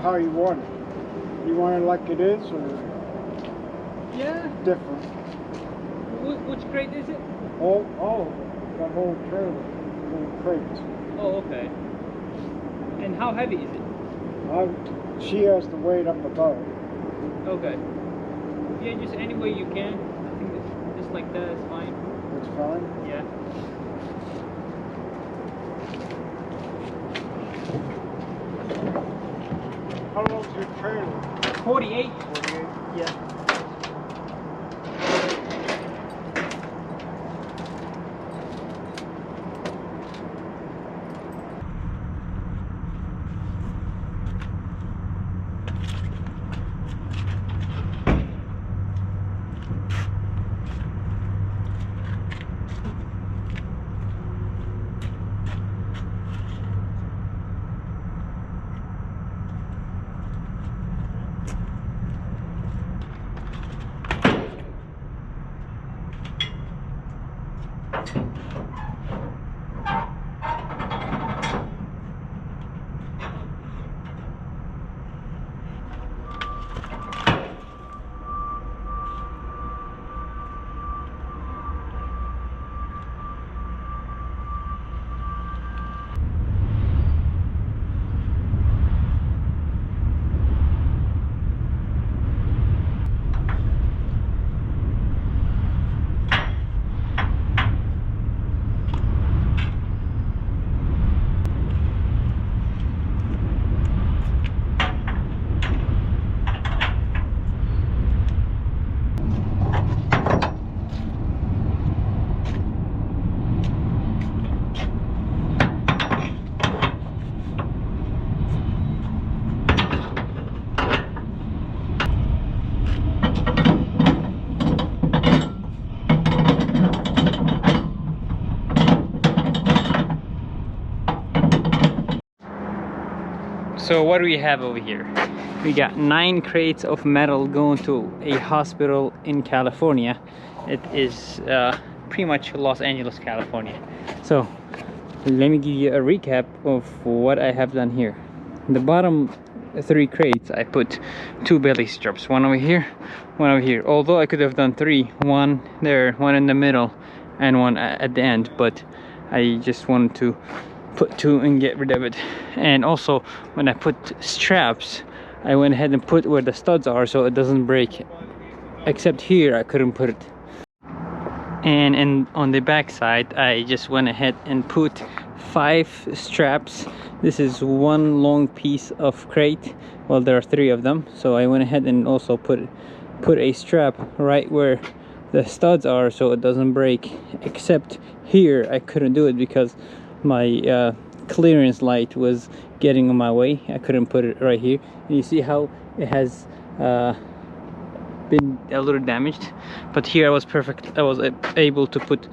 how you want it. You want it like it is, or Yeah. different? Which crate is it? All of it. That whole trailer, little crates. Oh, okay. And how heavy is it? She has to weight up above. Okay. Yeah, just any way you can. I think just like that is fine. It's fine. Yeah. How long's your trailer? 48. 48. Yeah. So what do we have over here? We got 9 crates of metal going to a hospital in California. It is pretty much Los Angeles, California. So let me give you a recap of what I have done here. In the bottom 3 crates, I put 2 belly straps, one over here, one over here. Although I could have done 3, one there, one in the middle, and one at the end, but I just wanted to put 2 and get rid of it. And also when I put straps, I went ahead and put where the studs are so it doesn't break, except here I couldn't put it. And on the back side I just went ahead and put 5 straps. This is one long piece of crate. Well, there are 3 of them, so I went ahead and also put a strap right where the studs are so it doesn't break, except here I couldn't do it because my clearance light was getting in my way. I couldn't put it right here. And you see how it has been a little damaged, but here I was perfect. I was able to put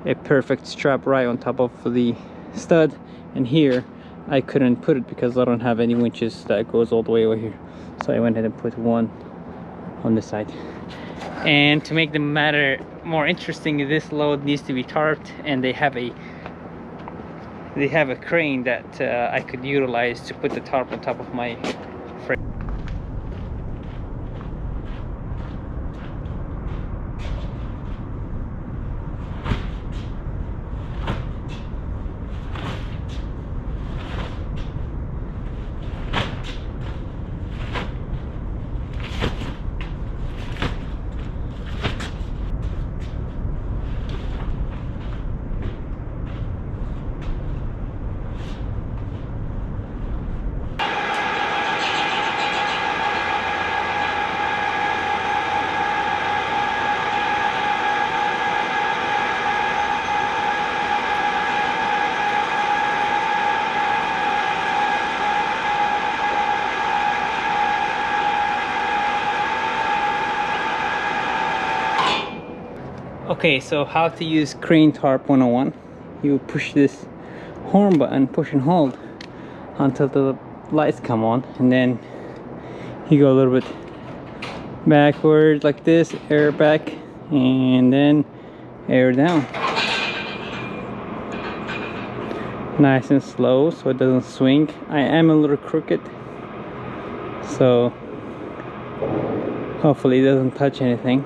a perfect strap right on top of the stud, and here I couldn't put it because I don't have any winches that goes all the way over here. So I went ahead and put one on this side. And to make the matter more interesting, this load needs to be tarped, and they have a crane that I could utilize to put the tarp on top of my frame. Okay, so how to use crane tarp 101. You push this horn button, push and hold until the lights come on, and then you go a little bit backwards like this, air back, and then air down. Nice and slow so it doesn't swing. I am a little crooked, so hopefully it doesn't touch anything.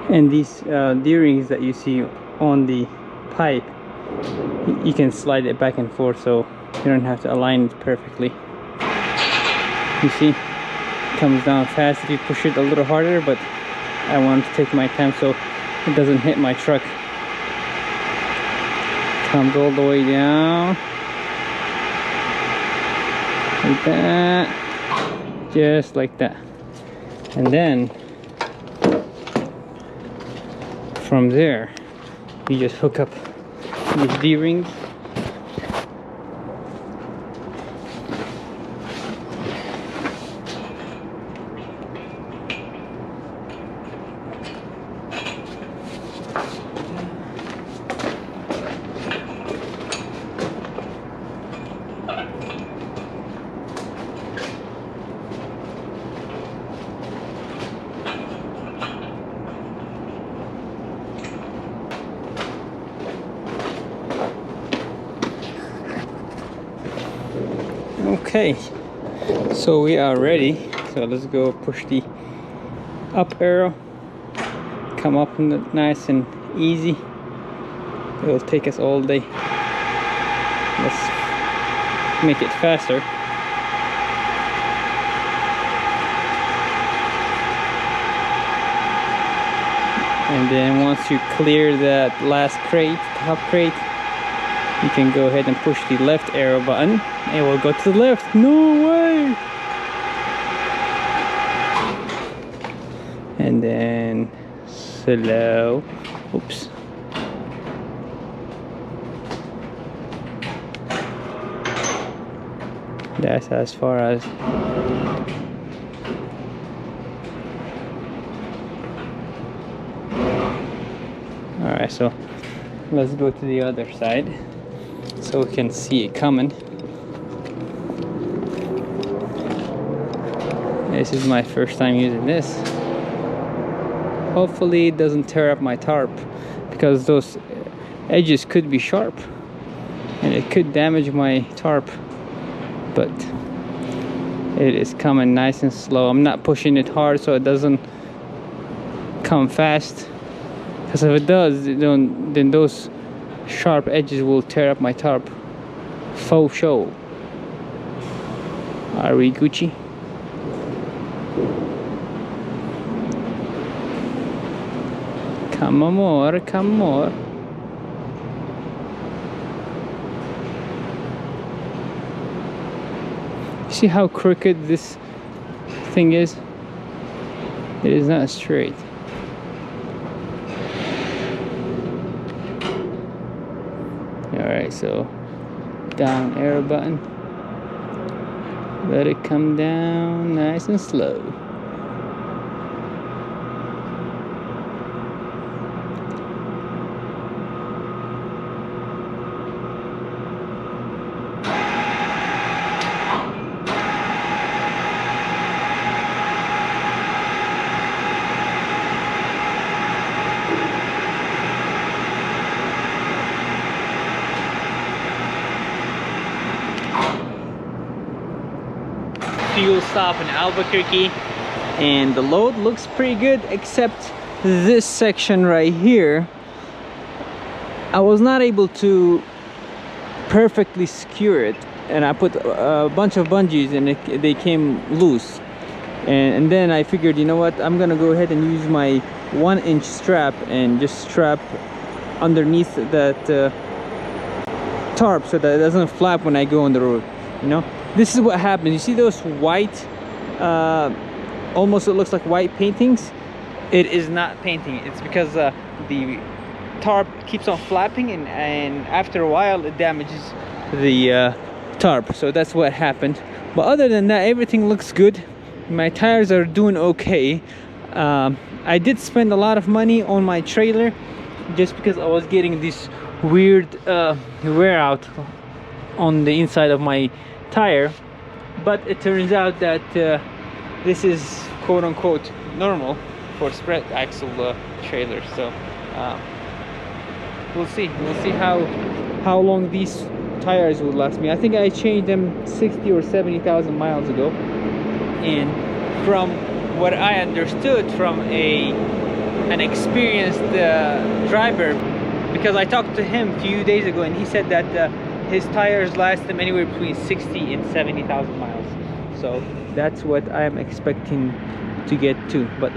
And these D-rings that you see on the pipe, you can slide it back and forth, so you don't have to align it perfectly. You see, it comes down fast if you push it a little harder, but I want to take my time so it doesn't hit my truck. Comes all the way down like that, just like that. And then from there you just hook up these D-rings. Okay, so we are ready. So let's go push the up arrow, come up nice and easy. It will take us all day. Let's make it faster. And then once you clear that last crate, top crate, you can go ahead and push the left arrow button. It will go to the left. No way! And then slow. Oops. That's as far as. Alright, so let's go to the other side so we can see it coming. This is my first time using this. Hopefully it doesn't tear up my tarp, because those edges could be sharp and it could damage my tarp. But it is coming nice and slow. I'm not pushing it hard so it doesn't come fast, because if it does, then those sharp edges will tear up my tarp. Faux show. Are we Gucci? Come on more, come more. See how crooked this thing is? It is not straight. Alright, so down arrow button. Let it come down nice and slow. Fuel stop in Albuquerque, and the load looks pretty good except this section right here. I was not able to perfectly secure it, and I put a bunch of bungees and they came loose, and then I figured, you know what, I'm gonna go ahead and use my 1-inch strap and just strap underneath that tarp so that it doesn't flap when I go on the road, you know. This is what happens. You see those white, almost it looks like white paintings? It is not painting. It's because the tarp keeps on flapping, and after a while it damages the tarp. So that's what happened. But other than that, everything looks good. My tires are doing okay. I did spend a lot of money on my trailer just because I was getting this weird wear out on the inside of my tire, but it turns out that this is quote-unquote normal for spread axle trailers. So we'll see how long these tires will last me. I think I changed them 60 or 70,000 miles ago. And from what I understood from an experienced driver, because I talked to him a few days ago and he said that his tires last him anywhere between 60 and 70,000 miles. So that's what I'm expecting to get to. But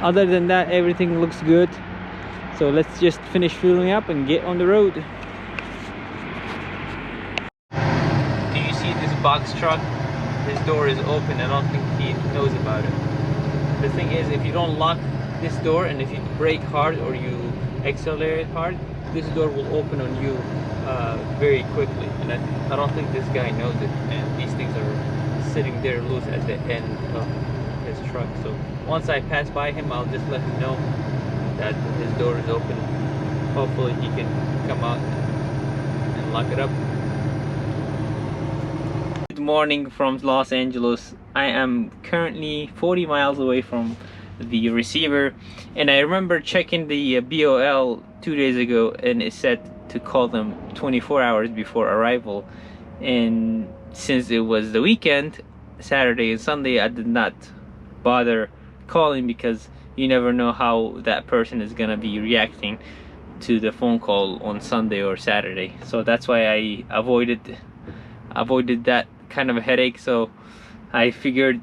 other than that, everything looks good. So let's just finish fueling up and get on the road. Do you see this box truck? His door is open. I don't think he knows about it. The thing is, if you don't lock this door and if you brake hard or you accelerate hard, this door will open on you very quickly. And I don't think this guy knows it. And these things are sitting there loose at the end of his truck. So once I pass by him, I'll just let him know that his door is open. Hopefully he can come out and lock it up. Good morning from Los Angeles. I am currently 40 miles away from the receiver, and I remember checking the BOL 2 days ago and it said to call them 24 hours before arrival. And since it was the weekend, Saturday and Sunday, I did not bother calling because you never know how that person is gonna be reacting to the phone call on Sunday or Saturday. So that's why I avoided that kind of a headache. So I figured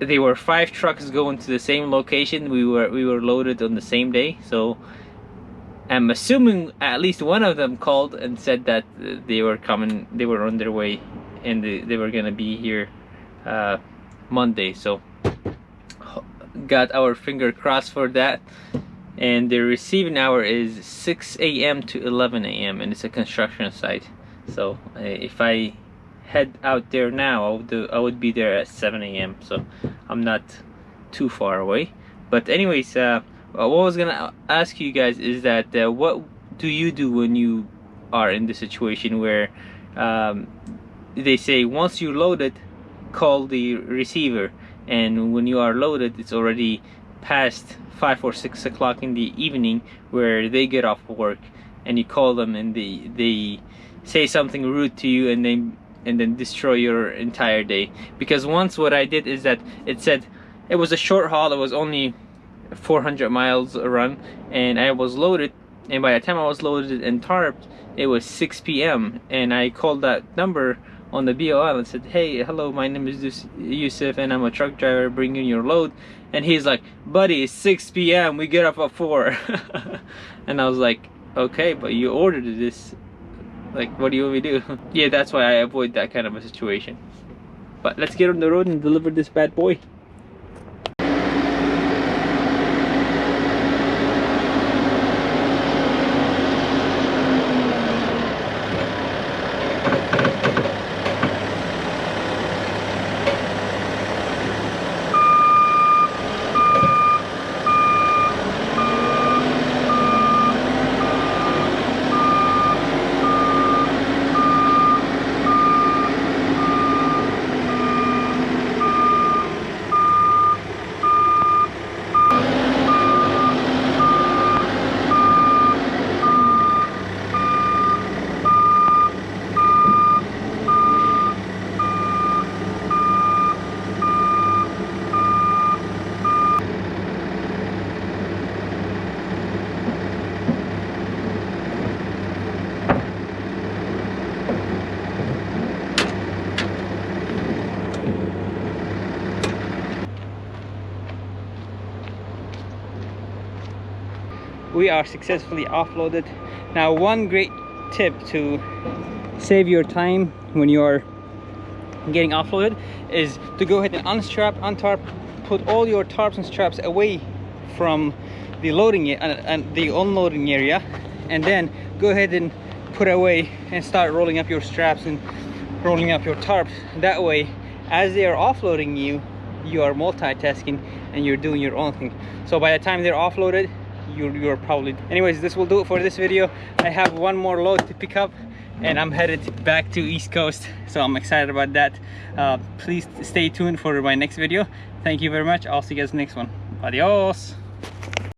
there were 5 trucks going to the same location. We were loaded on the same day. So I'm assuming at least one of them called and said that they were coming, they were on their way, and they were gonna be here Monday. So got our finger crossed for that. And the receiving hour is 6 a.m. to 11 a.m. and it's a construction site. So if I head out there now, I would be there at 7 a.m. so I'm not too far away. But anyways, what I was gonna ask you guys is that what do you do when you are in the situation where they say once you're loaded, call the receiver, and when you are loaded it's already past 5 or 6 o'clock in the evening where they get off work, and you call them and they say something rude to you and then destroy your entire day. Because once what I did is that it said it was a short haul, it was only 400 miles a run, and I was loaded, and by the time I was loaded in Tarp it was 6 p.m. and I called that number on the BOL and said, hey, hello, my name is Yusuf and I'm a truck driver bringing your load. And he's like, buddy, it's 6 p.m. we get up at 4. And I was like, okay, but you ordered this, like, what do you want me to do? Yeah, that's why I avoid that kind of a situation. But let's get on the road and deliver this bad boy. We are successfully offloaded. Now, one great tip to save your time when you are getting offloaded is to go ahead and unstrap, untarp, put all your tarps and straps away from the loading and the unloading area, and then go ahead and put away and start rolling up your straps and rolling up your tarps. That way, as they are offloading you, you are multitasking and you're doing your own thing. So by the time they're offloaded, you're probably... Anyways, this will do it for this video. I have one more load to pick up and I'm headed back to East Coast, so I'm excited about that. Please stay tuned for my next video. Thank you very much. I'll see you guys next one. Adios.